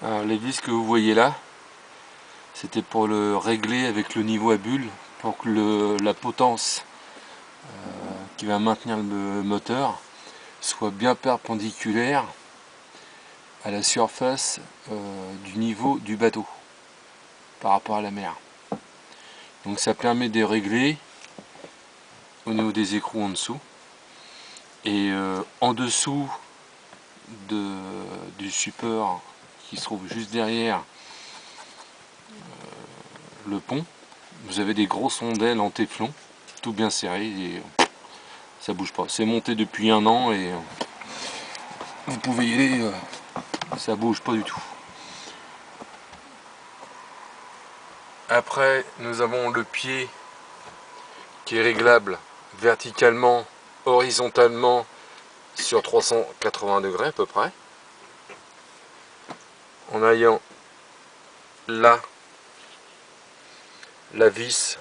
Alors, les vis que vous voyez là, c'était pour le régler avec le niveau à bulle, pour que la potence qui va maintenir le moteur soit bien perpendiculaire à la surface du niveau du bateau par rapport à la mer. Donc ça permet de régler au niveau des écrous en dessous, et en dessous du support qui se trouve juste derrière le pont, vous avez des gros sondels en téflon, tout bien serré, et ça bouge pas. C'est monté depuis 1 an et vous pouvez y aller, ça bouge pas du tout. Après, nous avons le pied qui est réglable verticalement, horizontalement sur 380 degrés à peu près, en ayant là la vis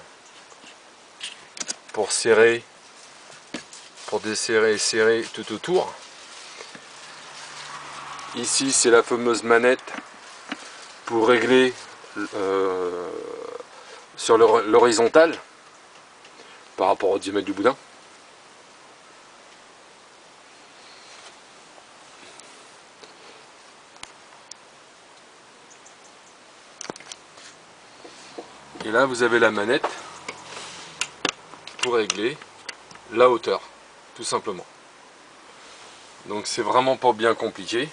pour serrer, pour desserrer et serrer tout autour. Ici c'est la fameuse manette pour régler sur l'horizontale par rapport au diamètre du boudin. Et là vous avez la manette pour régler la hauteur, tout simplement. Donc c'est vraiment pas bien compliqué.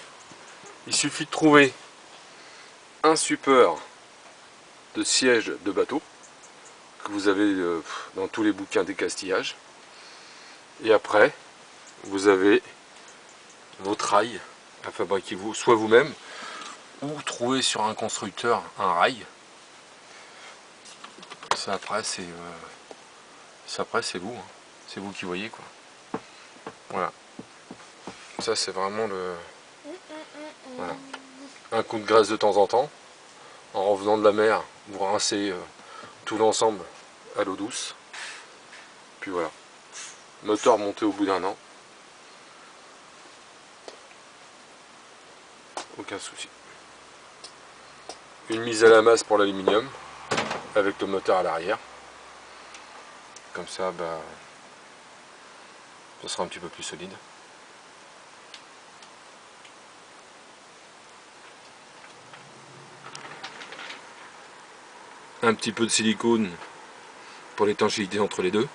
Il suffit de trouver un support de siège de bateau que vous avez dans tous les bouquins d'écastillage, et après vous avez votre rail à fabriquer soit vous-même, ou trouver sur un constructeur un rail. Ça après c'est vous, hein. C'est vous qui voyez quoi. Voilà, ça c'est vraiment le voilà. Un coup de graisse de temps en temps, en revenant de la mer, vous rincez tout l'ensemble à l'eau douce, puis voilà, moteur monté au bout d'1 an, aucun souci. Une mise à la masse pour l'aluminium avec le moteur à l'arrière, comme ça ça sera un petit peu plus solide. Un petit peu de silicone pour l'étanchéité entre les deux.